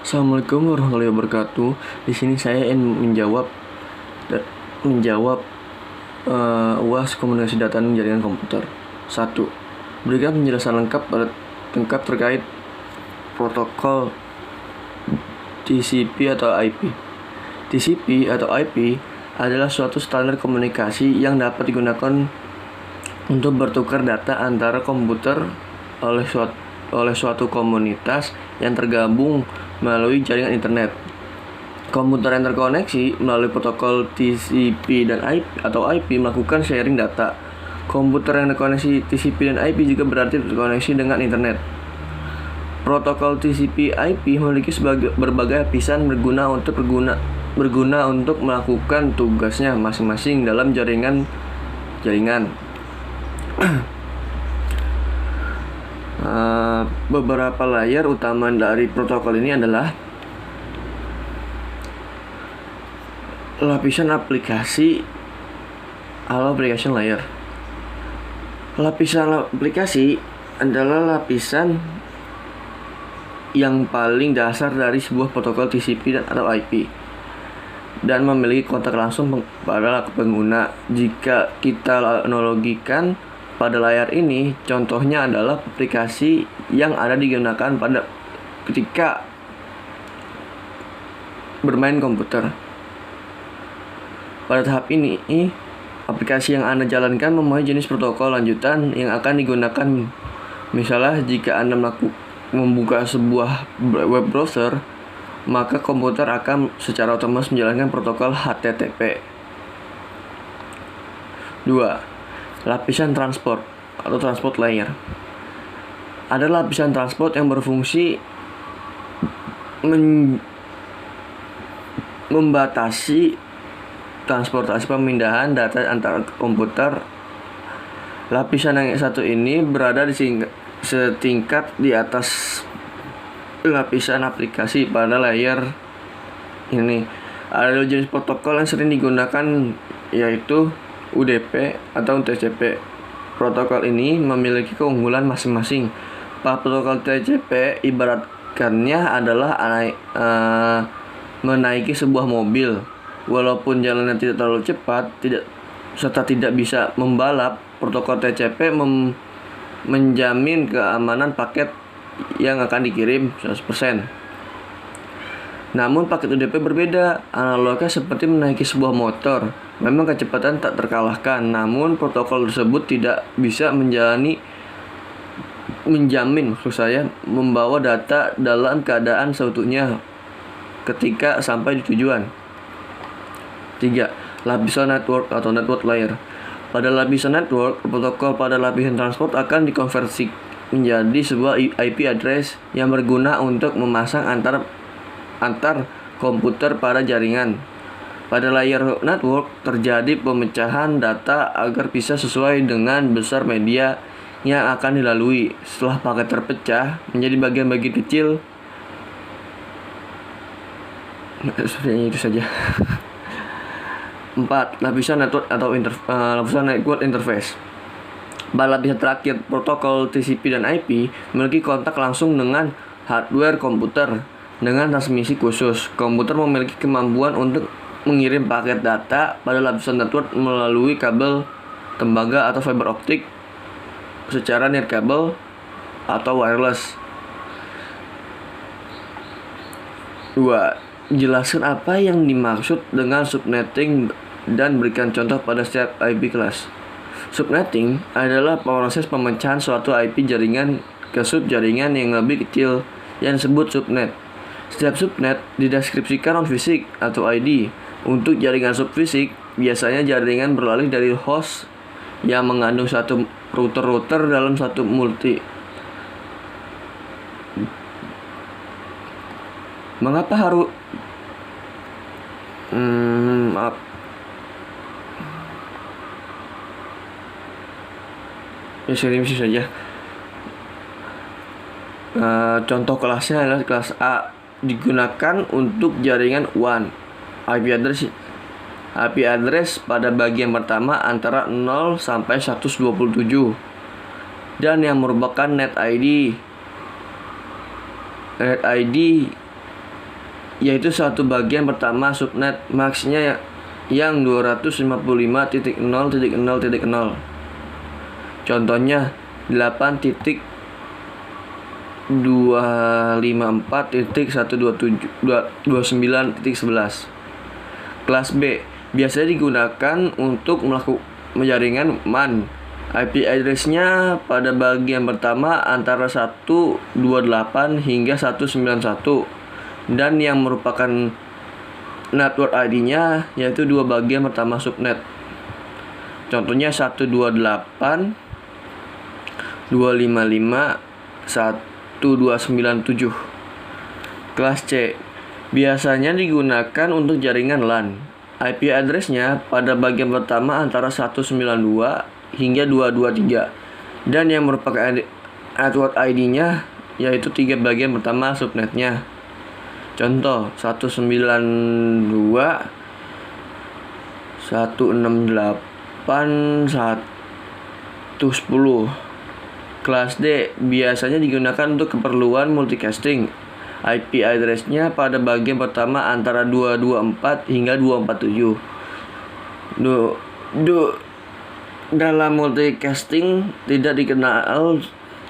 Assalamualaikum warahmatullahi wabarakatuh. Di sini saya ingin menjawab UAS komunikasi data dan jaringan komputer. 1. Berikan penjelasan lengkap terkait protokol TCP atau IP. TCP atau IP adalah suatu standar komunikasi yang dapat digunakan untuk bertukar data antara komputer oleh suatu komunitas yang tergabung melalui jaringan internet. Komputer yang terkoneksi melalui protokol TCP dan IP atau IP melakukan sharing data. Komputer yang terkoneksi TCP dan IP juga berarti terkoneksi dengan internet. Protokol TCP/IP memiliki berbagai lapisan berguna untuk melakukan tugasnya masing-masing dalam jaringan. Beberapa layer utama dari protokol ini adalah lapisan aplikasi atau application layer. Lapisan aplikasi adalah lapisan yang paling dasar dari sebuah protokol TCP atau IP dan memiliki kontak langsung pada pengguna. Jika kita analogikan pada layar ini, contohnya adalah aplikasi yang ada digunakan ketika bermain komputer. Pada tahap ini, aplikasi yang Anda jalankan memenuhi jenis protokol lanjutan yang akan digunakan. Misalnya, jika Anda membuka sebuah web browser, maka komputer akan secara otomatis menjalankan protokol HTTP. 2. Lapisan transport atau transport layer. Ada lapisan transport yang berfungsi membatasi transportasi pemindahan data antar komputer. Lapisan yang satu ini berada setingkat di atas lapisan aplikasi pada layer ini. Ada jenis protokol yang sering digunakan, yaitu UDP atau TCP. Protokol ini memiliki keunggulan masing-masing. Protokol TCP ibaratkannya adalah menaiki sebuah mobil. Walaupun jalannya tidak terlalu cepat, tidak bisa membalap, protokol TCP menjamin keamanan paket yang akan dikirim 100%. Namun paket UDP berbeda, analognya seperti menaiki sebuah motor. Memang kecepatan tak terkalahkan, namun protokol tersebut tidak bisa menjamin membawa data dalam keadaan seutuhnya ketika sampai di tujuan. 3. Lapisan network atau network layer. Pada lapisan network, protokol pada lapisan transport akan dikonversi menjadi sebuah IP address yang berguna untuk memasang antar komputer pada jaringan. Pada layer network terjadi pemecahan data agar bisa sesuai dengan besar media yang akan dilalui. Setelah paket terpecah menjadi bagian-bagian kecil, seperti itu saja. 4. Lapisan network atau lapisan network interface. Pada lapisan terakhir, protokol TCP dan IP memiliki kontak langsung dengan hardware komputer dengan transmisi khusus. Komputer memiliki kemampuan untuk mengirim paket data pada lapisan network melalui kabel tembaga atau fiber optik secara nirkabel atau wireless. 2. Jelaskan apa yang dimaksud dengan subnetting dan berikan contoh pada setiap IP kelas. Subnetting adalah proses pemecahan suatu IP jaringan ke subjaringan yang lebih kecil yang disebut subnet. Setiap subnet dideskripsikan non-fisik atau ID. Untuk jaringan subfisik, biasanya jaringan beralih dari host yang mengandung satu router dalam satu multi. Mengapa harus serius saja. Contoh kelasnya adalah kelas A, digunakan untuk jaringan WAN. IP address pada bagian pertama antara 0 sampai 127 dan yang merupakan net ID yaitu satu bagian pertama subnet max-nya yang 255.0.0.0. Contohnya 8.254.129.11. Kelas B biasanya digunakan untuk melakukan jaringan MAN. IP address-nya pada bagian pertama antara 128 hingga 191 dan yang merupakan network ID-nya yaitu dua bagian pertama subnet. Contohnya 128 255 1297. Kelas C biasanya digunakan untuk jaringan LAN. IP address-nya pada bagian pertama antara 192 hingga 223 dan yang merupakan network ID-nya yaitu tiga bagian pertama subnetnya. Contoh 192 168 110. Kelas D biasanya digunakan untuk keperluan multicasting. IP address-nya pada bagian pertama antara 224 hingga 247. Dalam multicasting tidak dikenal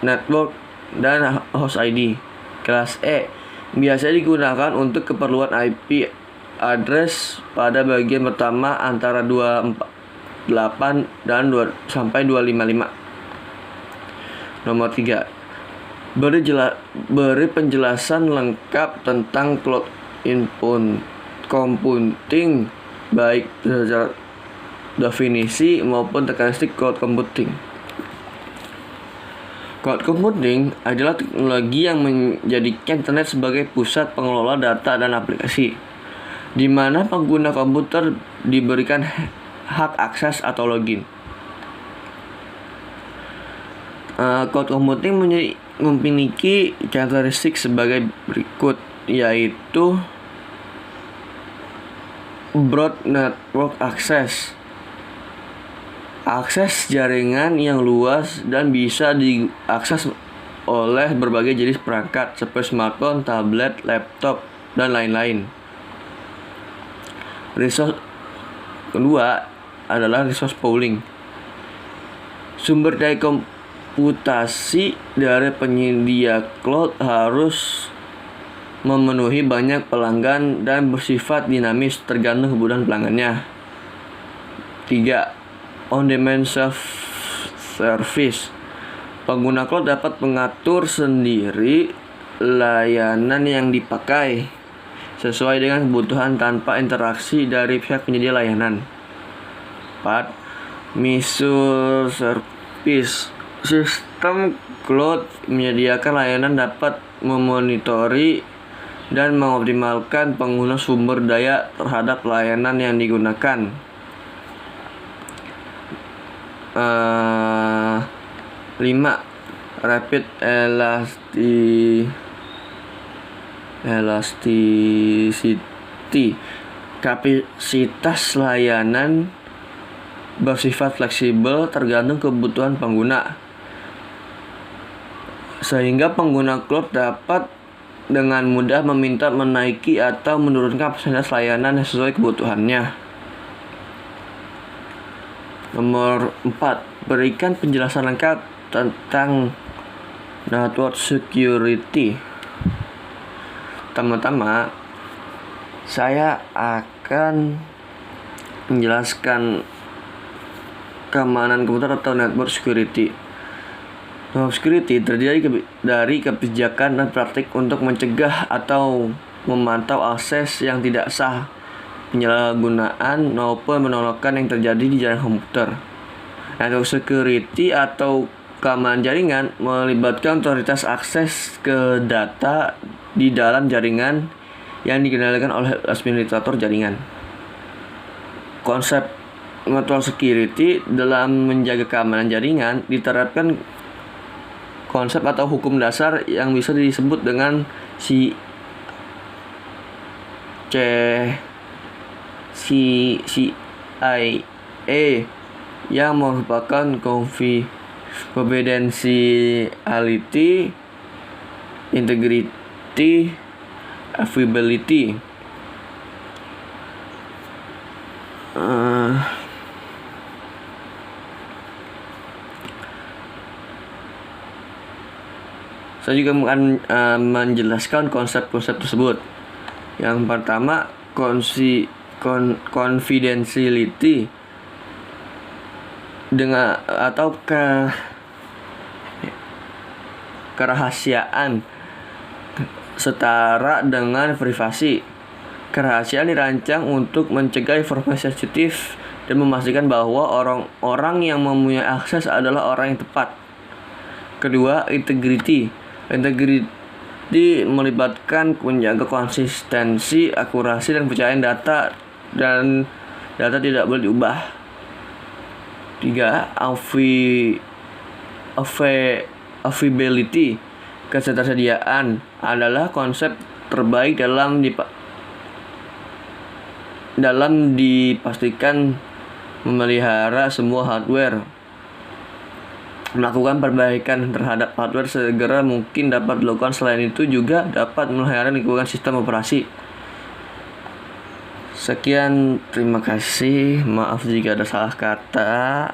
network dan host ID. Kelas E biasanya digunakan untuk keperluan IP address pada bagian pertama antara 248 dan sampai 255. Nomor 3. Beri penjelasan lengkap tentang cloud computing baik secara definisi maupun karakteristik cloud computing. Cloud computing adalah teknologi yang menjadikan internet sebagai pusat pengelola data dan aplikasi, di mana pengguna komputer diberikan hak akses atau login. Cloud computing memiliki karakteristik sebagai berikut, yaitu broad network access, akses jaringan yang luas dan bisa diakses oleh berbagai jenis perangkat seperti smartphone, tablet, laptop, dan lain-lain. Resource kedua adalah resource pooling. Sumber daya komputasi dari penyedia cloud harus memenuhi banyak pelanggan dan bersifat dinamis tergantung kebutuhan pelanggannya. 3. On-demand self-service. Pengguna cloud dapat mengatur sendiri layanan yang dipakai sesuai dengan kebutuhan tanpa interaksi dari pihak penyedia layanan. 4. Microservice. Sistem cloud menyediakan layanan dapat memonitori dan mengoptimalkan pengguna sumber daya terhadap layanan yang digunakan. 5. Rapid elasticity. Kapasitas layanan bersifat fleksibel tergantung kebutuhan pengguna, sehingga pengguna cloud dapat dengan mudah meminta menaiki atau menurunkan kapasitas layanan sesuai kebutuhannya. Nomor 4. Berikan penjelasan lengkap tentang network security. Pertama-tama, saya akan menjelaskan keamanan komputer atau network security. Network security terdiri dari kebijakan dan praktik untuk mencegah atau memantau akses yang tidak sah, penyalahgunaan maupun penolakan yang terjadi di jaringan komputer. Network security atau keamanan jaringan melibatkan otoritas akses ke data di dalam jaringan yang dikendalikan oleh administrator jaringan. Konsep network security dalam menjaga keamanan jaringan diterapkan konsep atau hukum dasar yang bisa disebut dengan CIA yang merupakan confidentiality, integrity, Availability. Saya juga akan menjelaskan konsep-konsep tersebut. Yang pertama, confidentiality dengan atau kerahasiaan setara dengan privasi. Kerahasiaan dirancang untuk mencegah informasi sensitif dan memastikan bahwa orang-orang yang mempunyai akses adalah orang yang tepat. Kedua, integrity. Integrity melibatkan menjaga konsistensi, akurasi, dan kepercayaan data, dan data tidak boleh diubah. 3. Availability. Ketersediaan adalah konsep terbaik dalam dipastikan memelihara semua hardware. Melakukan perbaikan terhadap hardware segera mungkin dapat dilakukan. Selain itu juga dapat memelihara lingkungan sistem operasi. Sekian, terima kasih. Maaf jika ada salah kata.